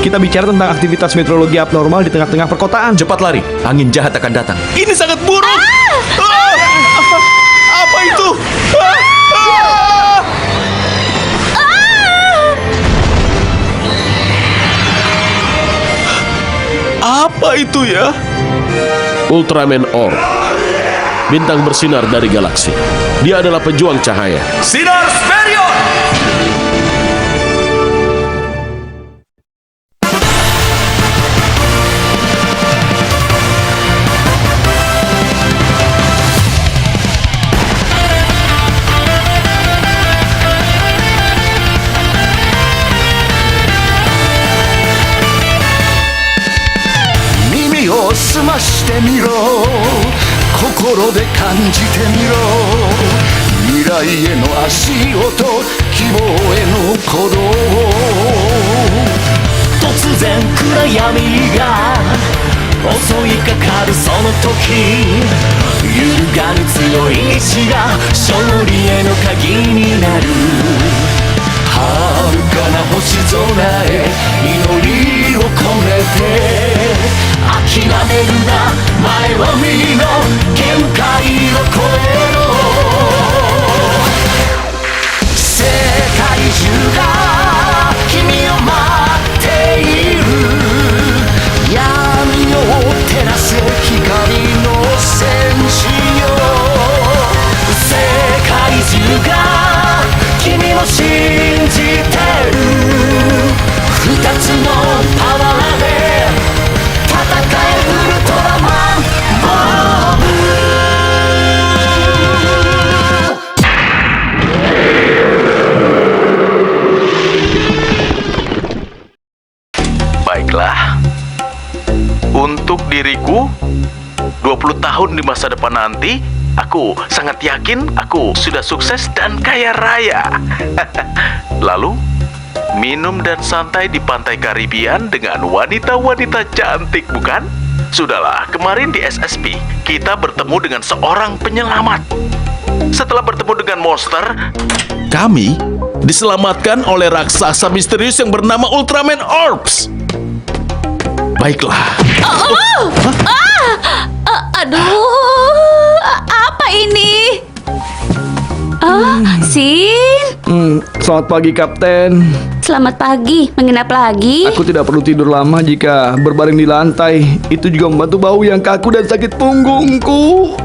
Kita bicara tentang aktivitas meteorologi abnormal di tengah-tengah perkotaan. Cepat lari, angin jahat akan datang. Ini sangat buruk. Apa itu? Apa itu ya? Ultraman Orb, bintang bersinar dari galaksi. Dia adalah pejuang cahaya. Sinar Sperion!耳を澄ましてみろ、心で感じてみろ、未来への足音、希望への鼓動。突然暗闇が襲いかかるその時、揺るがぬ強い意志が勝利への鍵になる。遥かな星空へ祈りを込めて、諦めるな、前は見ろ、限界を超えろ。世界中が君を待っている、闇を照らす光の戦士よ。世界中が君を信じてる、二つのパワーで戦えウルトラマンボブ。Baiklah, untuk diriku 20 tahun di masa depan nanti, aku sangat yakin aku sudah sukses dan kaya raya. Lalu, minum dan santai di pantai Karibian dengan wanita-wanita cantik, bukan? Sudahlah, kemarin di SSP, kita bertemu dengan seorang penyelamat. Setelah bertemu dengan monster, kami diselamatkan oleh raksasa misterius yang bernama Ultraman Orbs. Baiklah. Aduh, apa ini? Sin. Selamat pagi, Kapten. Selamat pagi, menginap lagi? Aku tidak perlu tidur lama jika berbaring di lantai. Itu juga membantu bau yang kaku dan sakit punggungku.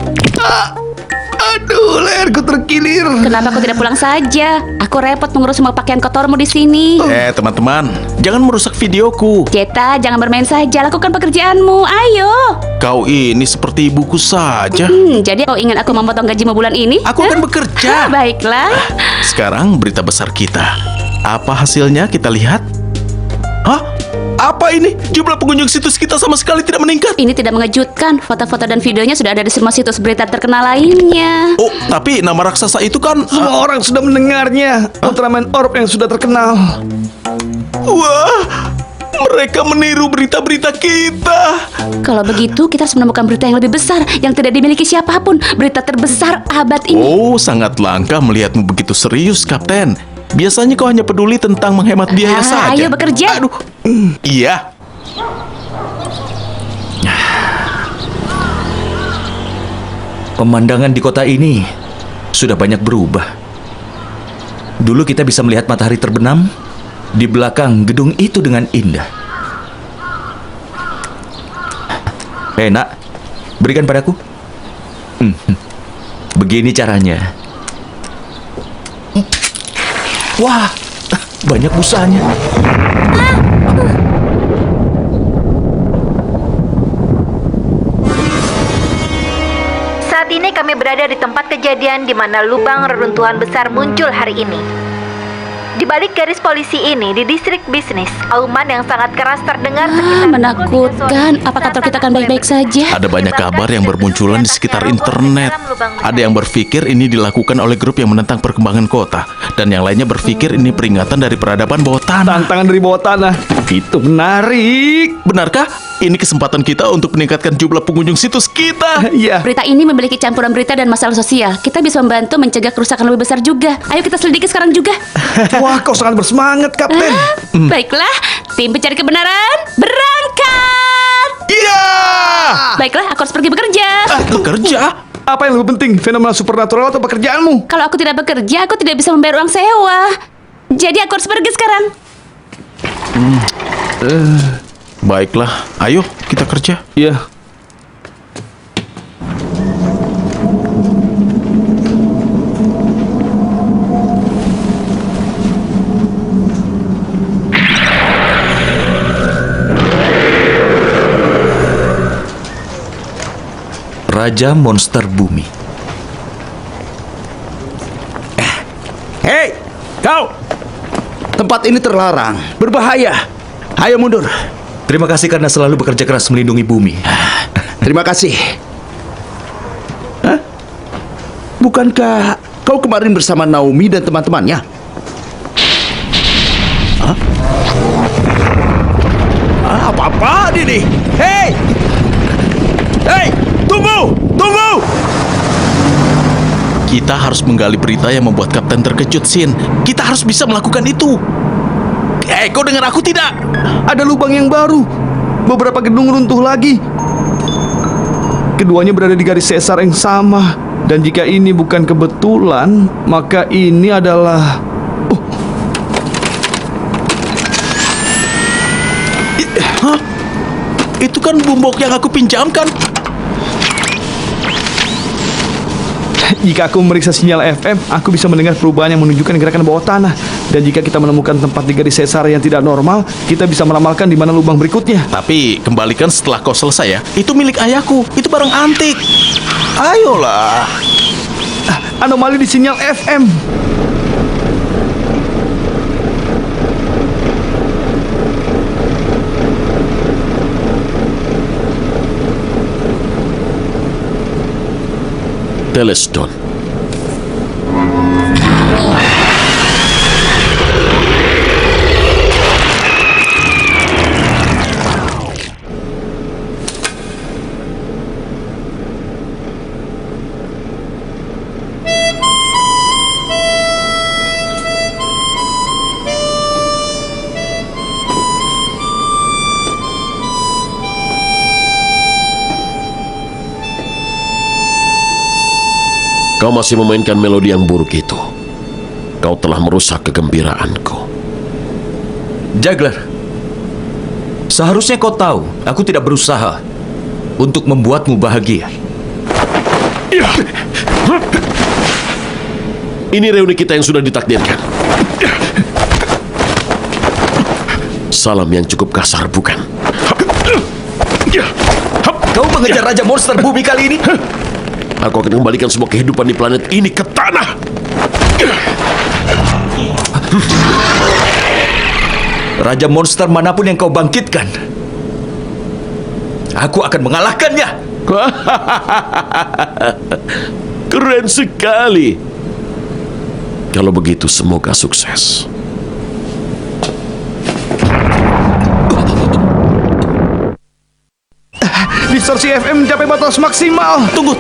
Aduh, leherku terkilir. Kenapa aku tidak pulang saja? Aku repot mengurus semua pakaian kotormu di sini. Teman-teman, jangan merusak videoku. Jeta, jangan bermain saja, lakukan pekerjaanmu. Ayo. Kau ini seperti ibuku saja. Jadi kau ingin aku memotong gajimu bulan ini? Aku akan bekerja. Baiklah. Sekarang berita besar kita. Apa hasilnya kita lihat? Hah? Apa ini? Jumlah pengunjung situs kita sama sekali tidak meningkat. Ini tidak mengejutkan. Foto-foto dan videonya sudah ada di semua situs berita terkenal lainnya. Oh, tapi nama raksasa itu kan... Semua orang sudah mendengarnya. Ultraman Orb yang sudah terkenal. Wah, mereka meniru berita-berita kita. Kalau begitu, kita harus menemukan berita yang lebih besar yang tidak dimiliki siapapun. Berita terbesar abad ini. Oh, sangat langka melihatmu begitu serius, Kapten. Biasanya kau hanya peduli tentang menghemat biaya saja. Ayo bekerja. Aduh. Iya. Pemandangan di kota ini sudah banyak berubah. Dulu kita bisa melihat matahari terbenam di belakang gedung itu dengan indah. Nak, berikan padaku. Begini caranya. Wah, banyak busanya. Saat ini kami berada di tempat kejadian di mana lubang reruntuhan besar muncul hari ini. Di balik garis polisi ini, di distrik bisnis, auman yang sangat keras terdengar sekitar Menakutkan. Apa kantor kita akan baik-baik saja? Ada banyak kabar yang bermunculan di sekitar internet. Ada yang berpikir ini dilakukan oleh grup yang menentang perkembangan kota, dan yang lainnya berpikir ini peringatan dari peradaban bawah tanah. Tantangan dari bawah tanah. Itu menarik. Benarkah? Ini kesempatan kita untuk meningkatkan jumlah pengunjung situs kita. Iya. Berita ini memiliki campuran berita dan masalah sosial. Kita bisa membantu mencegah kerusakan lebih besar juga. Ayo kita selidiki sekarang juga. Wah, kau sangat bersemangat, Kapten. Baiklah, tim pencari kebenaran berangkat. Iya. Baiklah, aku harus pergi bekerja. Bekerja? Apa yang lebih penting, fenomena supernatural atau pekerjaanmu? Kalau aku tidak bekerja, aku tidak bisa membayar uang sewa. Jadi aku harus pergi sekarang. Baiklah, ayo kita kerja. Iya. Raja Monster Bumi. Hei, kau! Tempat ini terlarang, berbahaya. Ayo mundur. Terima kasih karena selalu bekerja keras melindungi bumi. Terima kasih. Hah? Bukankah kau kemarin bersama Naomi dan teman-temannya? Hah? Apa-apaan ini? Hei! Hei! Tunggu! Tunggu! Kita harus menggali berita yang membuat Kapten terkejut, Sin. Kita harus bisa melakukan itu. Kau dengar aku tidak? Ada lubang yang baru. Beberapa gedung runtuh lagi. Keduanya berada di garis sesar yang sama. Dan jika ini bukan kebetulan, maka ini adalah... Hah? Itu kan bumbok yang aku pinjamkan. Jika aku memeriksa sinyal FM, aku bisa mendengar perubahan yang menunjukkan gerakan bawah tanah. Dan jika kita menemukan tempat di garis sesar yang tidak normal, kita bisa meramalkan di mana lubang berikutnya. Tapi kembalikan setelah kau selesai ya. Itu milik ayahku. Itu barang antik. Ayolah. Anomali di sinyal FM. Telestone. Kau masih memainkan melodi yang buruk itu. Kau telah merusak kegembiraanku. Juggler, seharusnya kau tahu aku tidak berusaha untuk membuatmu bahagia. Ini reuni kita yang sudah ditakdirkan. Salam yang cukup kasar, bukan? Kau mengejar Raja Monster Bumi kali ini? Aku akan kembalikan semua kehidupan di planet ini ke tanah. Raja monster manapun yang kau bangkitkan, aku akan mengalahkannya. Keren sekali. Kalau begitu, semoga sukses. Distorsi FM mencapai batas maksimal. Tunggu.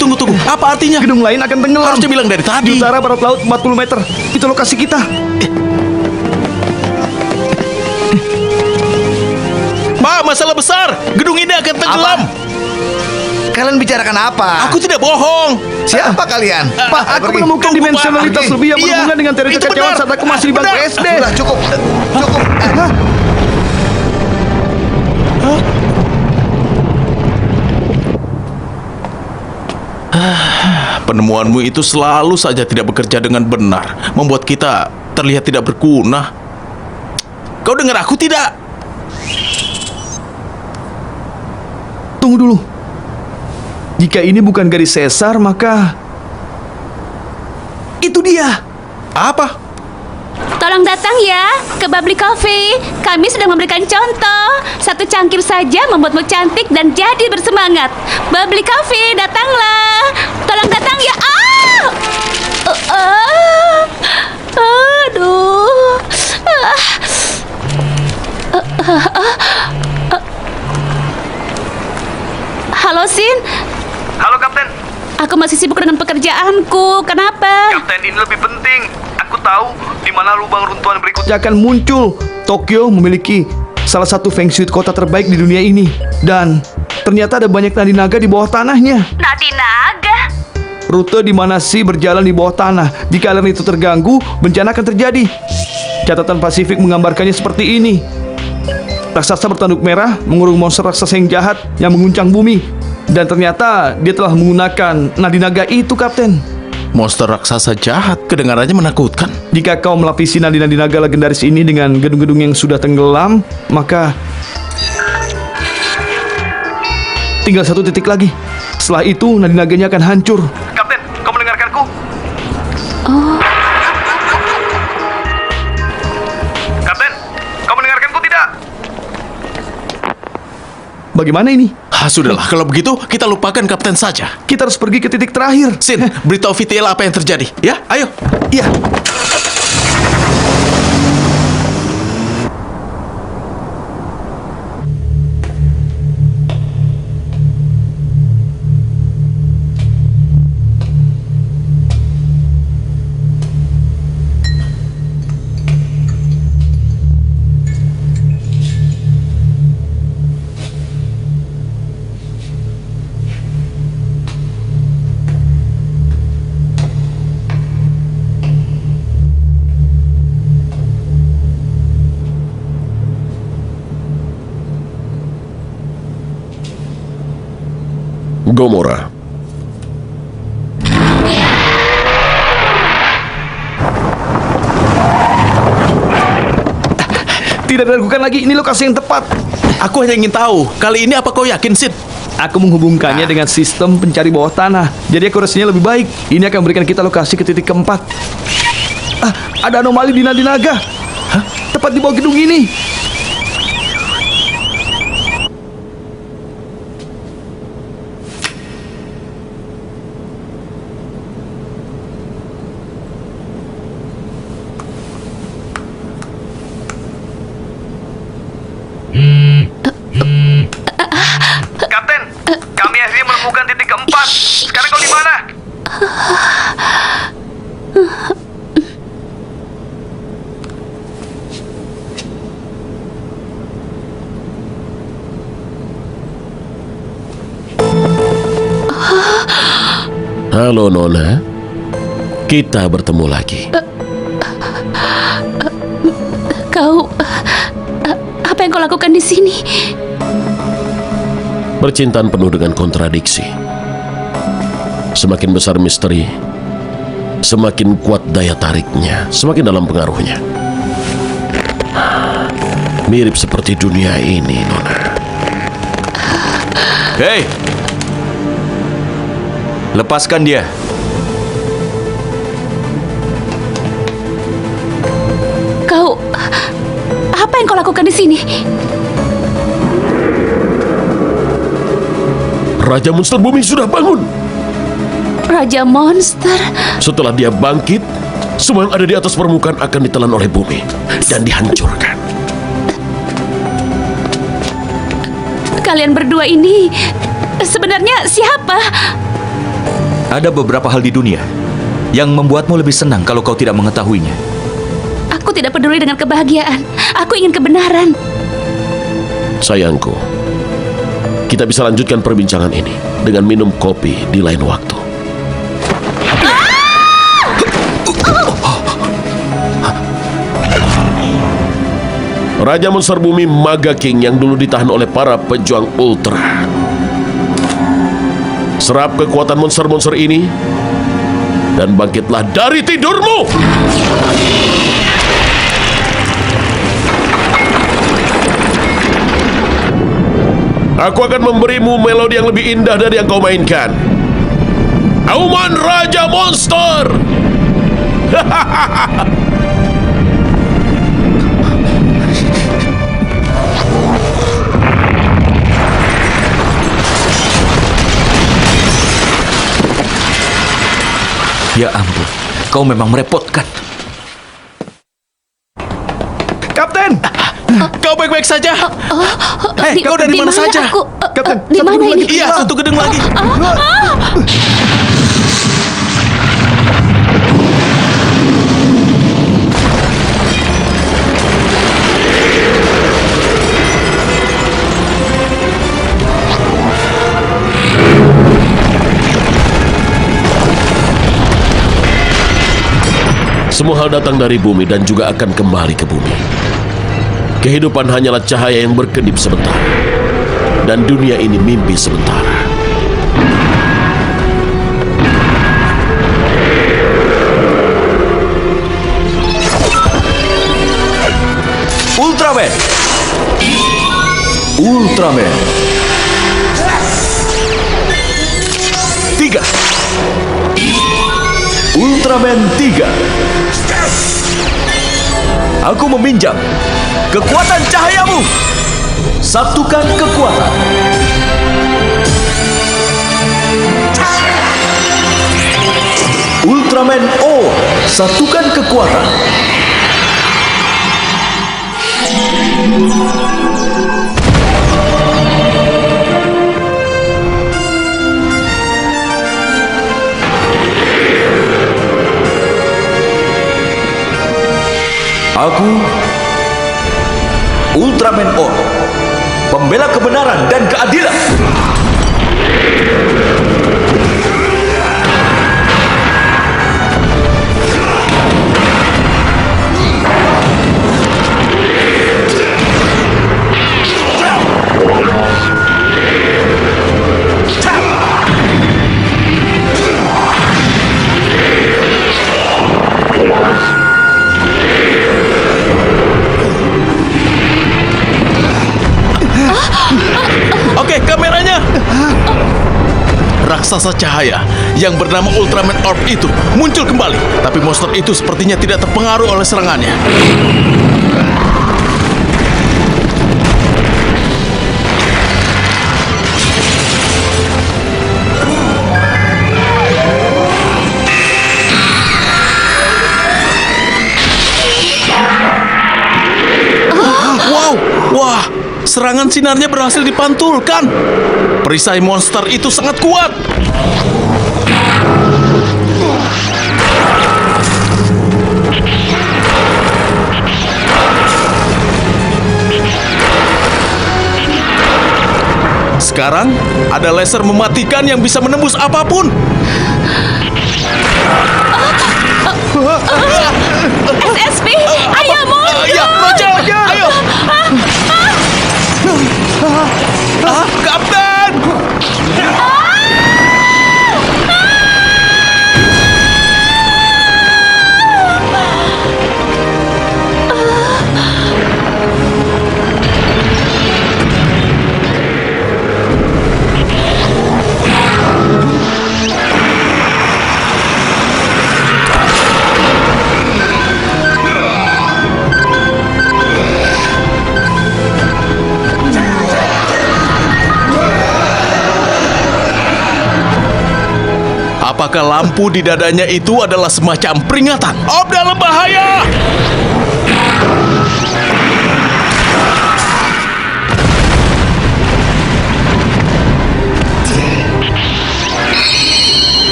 Apa artinya? Gedung lain akan tenggelam. Harusnya bilang dari tadi. Di utara barat laut 40 meter. Itu lokasi kita. Pak, masalah besar. Gedung ini akan tenggelam. Kalian bicarakan apa? Aku tidak bohong. Siapa kalian? Pak, aku pergi. menemukan Tunggu, dimensionalitas Pak. lebih yang Iya, berhubungan dengan teori itu kekacauan benar. saat aku masih di bangku Benar. SD. Sudah cukup. Cukup. Penemuanmu itu selalu saja tidak bekerja dengan benar, membuat kita terlihat tidak berguna. Kau dengar aku tidak? Tunggu dulu. Jika ini bukan garis sesar, maka itu dia. Apa? Tolong datang ya ke Bubbly Coffee. Kami sedang memberikan contoh. Satu cangkir saja membuatmu cantik dan jadi bersemangat. Bubbly Coffee, datanglah. Tolong datang ya. Aduh. Sin. Halo Kapten. Aku masih sibuk dengan pekerjaanku. Kenapa? Kapten, ini lebih penting. Aku tahu di mana lubang runtuhan berikutnya. Akan muncul. Tokyo memiliki salah satu feng shui kota terbaik di dunia ini. Dan ternyata ada banyak nadi naga di bawah tanahnya. Nadi naga? Rute di mana sih berjalan di bawah tanah. Jika aliran itu terganggu, bencana akan terjadi. Catatan Pasifik menggambarkannya seperti ini. Raksasa bertanduk merah mengurung monster raksasa yang jahat yang mengguncang bumi. Dan ternyata dia telah menggunakan nadi naga itu, Kapten. Monster raksasa jahat, kedengarannya menakutkan. Jika kau melapisi nadi-nadi naga legendaris ini dengan gedung-gedung yang sudah tenggelam, maka tinggal 1 titik lagi. Setelah itu, nadi naganya akan hancur. Kapten, kau mendengarkanku? Kapten, kau mendengarkanku tidak? Bagaimana ini? Sudahlah, kalau begitu kita lupakan kapten saja. Kita harus pergi ke titik terakhir. Sin, beritahu VTL apa yang terjadi. Ya, ayo. Iya. Gomora. Tidak diragukan lagi, ini lokasi yang tepat. Aku hanya ingin tahu, kali ini apa kau yakin, Sid? Aku menghubungkannya dengan sistem pencari bawah tanah. Jadi akurasinya lebih baik. Ini akan memberikan kita lokasi ke titik keempat. Ada anomali di nadi naga. Tepat di bawah gedung ini. Kapten, kami akhirnya menemukan titik keempat. Sekarang kau di mana? Halo, Nona. Kita bertemu lagi. Kau... apa yang kau lakukan di sini? Percintaan penuh dengan kontradiksi. Semakin besar misteri, semakin kuat daya tariknya, semakin dalam pengaruhnya. Mirip seperti dunia ini, Nona. Hei! Lepaskan dia. Kau... apa yang kau lakukan di sini? Raja Monster Bumi sudah bangun. Raja Monster? Setelah dia bangkit, semua yang ada di atas permukaan akan ditelan oleh bumi dan dihancurkan. Kalian berdua ini... sebenarnya siapa? Ada beberapa hal di dunia yang membuatmu lebih senang kalau kau tidak mengetahuinya. Aku tidak peduli dengan kebahagiaan. Aku ingin kebenaran. Sayangku, kita bisa lanjutkan perbincangan ini dengan minum kopi di lain waktu. Raja Monster Bumi Maga King yang dulu ditahan oleh para pejuang Ultra. Serap kekuatan monster-monster ini dan bangkitlah dari tidurmu. Aku akan memberimu melodi yang lebih indah dari yang kau mainkan. Auman Raja Monster. Ya ampun, kau memang merepotkan. Kapten! Kau baik-baik saja? Hei, Di- kau dari di mana saja? Aku, Kapten, di satu mana gedung ini? lagi. Iya, satu gedung lagi. Semua hal datang dari bumi dan juga akan kembali ke bumi. Kehidupan hanyalah cahaya yang berkedip sebentar. Dan dunia ini mimpi sementara. Ultraman. Ultraman. 3. Ultraman 3. Aku meminjam kekuatan cahayamu. Satukan kekuatan. Ultraman O. Satukan kekuatan. Aku Ultraman O, pembela kebenaran dan keadilan. Oke, kameranya. Raksasa cahaya yang bernama Ultraman Orb itu muncul kembali. Tapi monster itu sepertinya tidak terpengaruh oleh serangannya. Wow, wah, serangan sinarnya berhasil dipantulkan. Perisai monster itu sangat kuat. Sekarang ada laser mematikan yang bisa menembus apapun. SSP, ayo mundur! Ya, Roger, ayo. Kapten! Apakah lampu di dadanya itu adalah semacam peringatan? Orb dalam bahaya!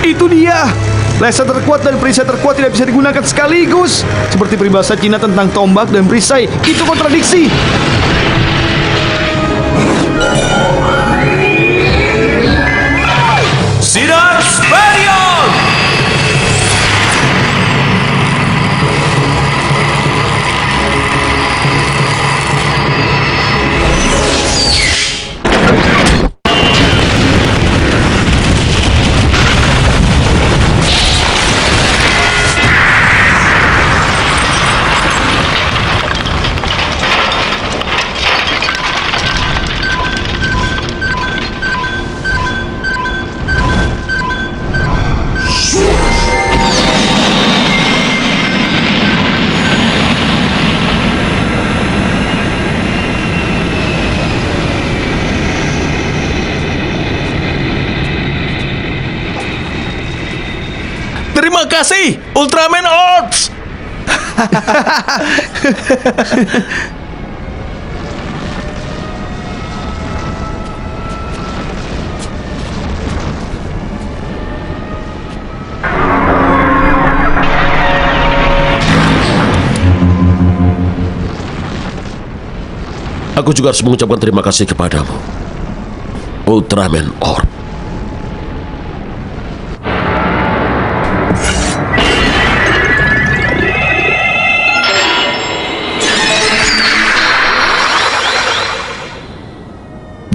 Itu dia. Laser terkuat dan perisai terkuat tidak bisa digunakan sekaligus. Seperti peribahasa Cina tentang tombak dan perisai. Itu kontradiksi. Sinar Sperion. kasih, Ultraman Orbs! Aku juga harus mengucapkan terima kasih kepadamu, Ultraman Orb.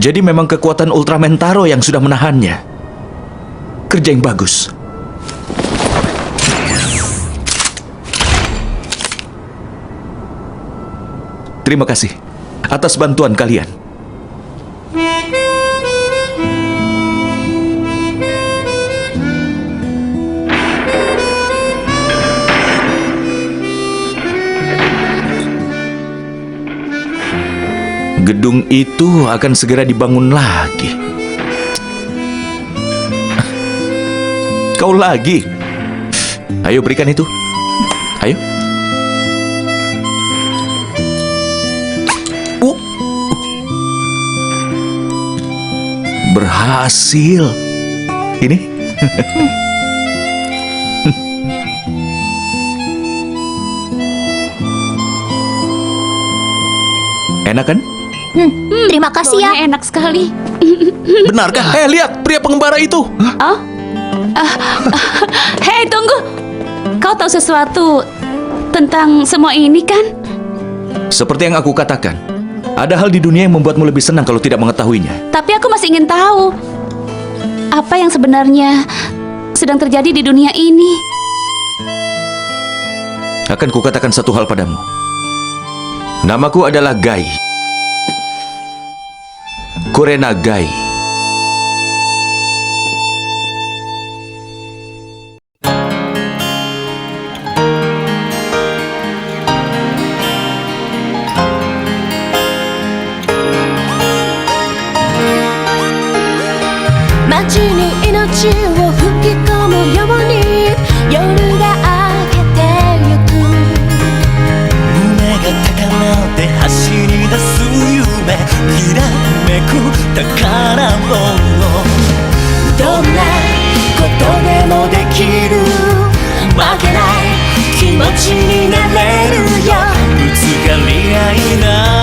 Jadi memang kekuatan Ultraman Taro yang sudah menahannya. Kerja yang bagus. Terima kasih atas bantuan kalian. Gedung itu akan segera dibangun lagi. Kau lagi? Ayo berikan itu. Ayo. Berhasil. Ini. Enak kan? Terima kasih ya. Baunya enak sekali. Benarkah? Lihat, pria pengembara itu. Oh? Hei, tunggu. Kau tahu sesuatu tentang semua ini kan? Seperti yang aku katakan, ada hal di dunia yang membuatmu lebih senang kalau tidak mengetahuinya. Tapi aku masih ingin tahu apa yang sebenarnya sedang terjadi di dunia ini. Akan kukatakan satu hal padamu. Namaku adalah Gai. Kurena Gai. Queen になれるよぶつかり合いな